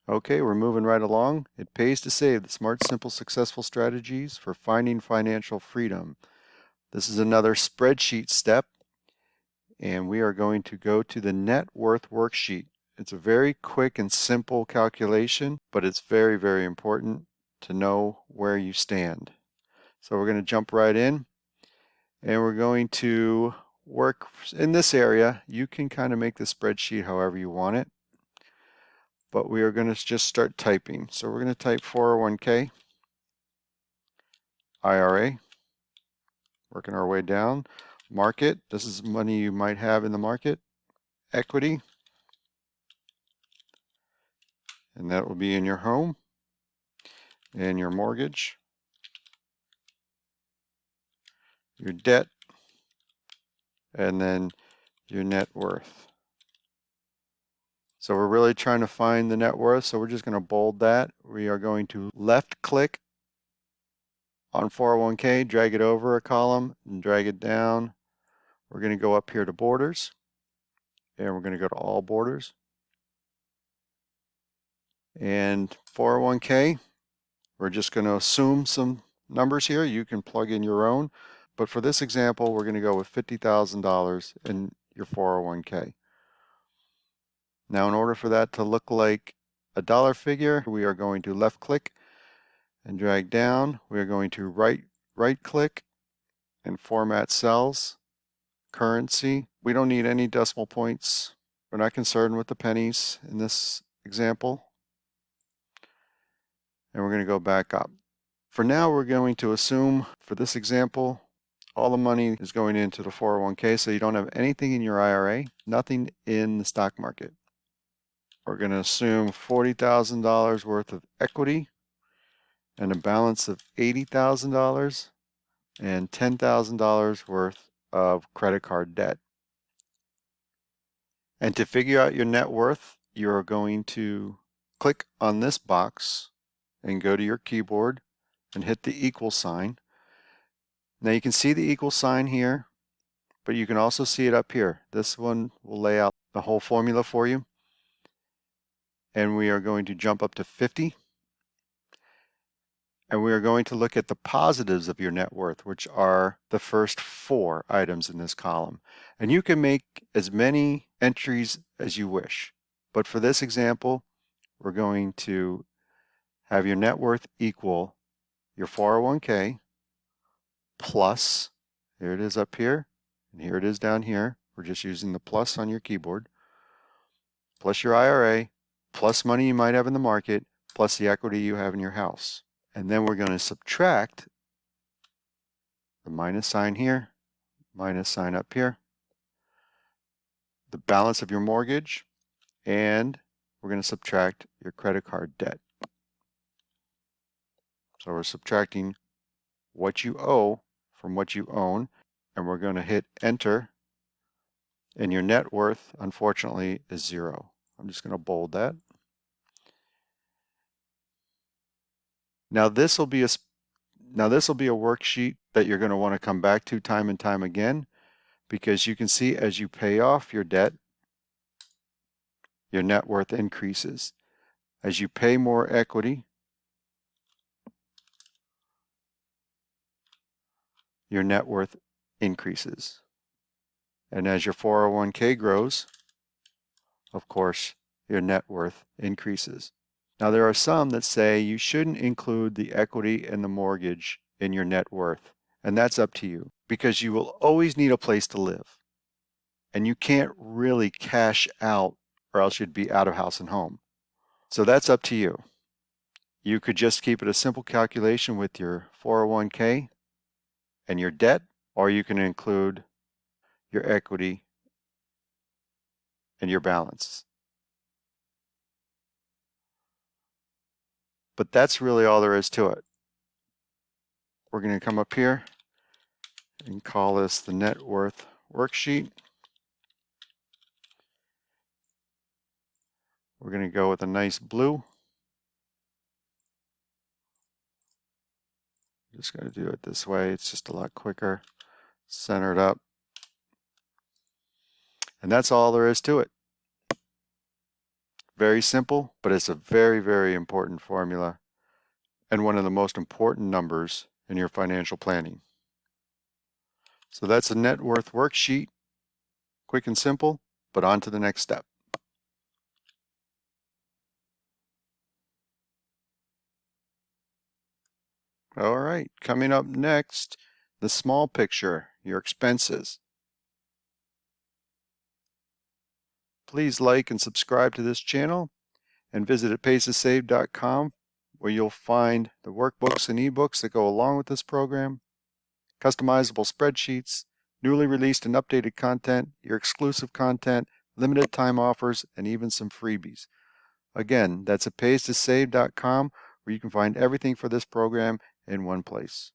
Okay, we're moving right along. It pays to save, the smart, simple, successful strategies for finding financial freedom. This is another spreadsheet step, and we are going to go to the Net Worth Worksheet. It's a very quick and simple calculation, but it's very, very important to know where you stand. So we're going to jump right in, and we're going to work in this area. You can kind of make the spreadsheet however you want it, but we are going to just start typing. So we're going to type 401k, IRA, working our way down. Market, this is money you might have in the market. Equity, and that will be in your home and your mortgage, your debt, and then your net worth. So we're really trying to find the net worth, so we're just going to bold that. We are going to left click on 401k, drag it over a column, and drag it down. We're going to go up here to borders, and we're going to go to all borders. And 401k, we're just going to assume some numbers here. You can plug in your own, but for this example, we're going to go with $50,000 in your 401k. Now, in order for that to look like a dollar figure, we are going to left click and drag down. We are going to right click and format cells, currency. We don't need any decimal points. We're not concerned with the pennies in this example. And we're going to go back up. For now, we're going to assume for this example, all the money is going into the 401k, so you don't have anything in your IRA, nothing in the stock market. We're going to assume $40,000 worth of equity and a balance of $80,000 and $10,000 worth of credit card debt. And to figure out your net worth, you're going to click on this box and go to your keyboard and hit the equal sign. Now you can see the equal sign here, but you can also see it up here. This one will lay out the whole formula for you. And we are going to jump up to 50. And we are going to look at the positives of your net worth, which are the first 4 items in this column. And you can make as many entries as you wish. But for this example, we're going to have your net worth equal your 401k plus, here it is up here, and here it is down here. We're just using the plus on your keyboard, plus your IRA, plus money you might have in the market, plus the equity you have in your house. And then we're going to subtract the minus sign here, minus sign up here, the balance of your mortgage, and we're going to subtract your credit card debt. So we're subtracting what you owe from what you own, and we're going to hit enter, and your net worth, unfortunately, is 0. I'm just going to bold that. Now this will be a worksheet that you're going to want to come back to time and time again, because you can see as you pay off your debt, your net worth increases. As you pay more equity, your net worth increases. And as your 401k grows, of course, your net worth increases. Now there are some that say you shouldn't include the equity and the mortgage in your net worth, and that's up to you, because you will always need a place to live. And you can't really cash out, or else you'd be out of house and home. So that's up to you. You could just keep it a simple calculation with your 401k and your debt, or you can include your equity and your balance. But that's really all there is to it. We're going to come up here and call this the Net Worth Worksheet. We're going to go with a nice blue. Just going to do it this way. It's just a lot quicker. Center it up. And that's all there is to it. Very simple, but it's a very, very important formula and one of the most important numbers in your financial planning. So that's a net worth worksheet, quick and simple, but on to the next step. All right, coming up next, the small picture, your expenses. Please like and subscribe to this channel and visit at pacetosave.com where you'll find the workbooks and ebooks that go along with this program, customizable spreadsheets, newly released and updated content, your exclusive content, limited time offers, and even some freebies. Again, that's at pacetosave.com where you can find everything for this program in one place.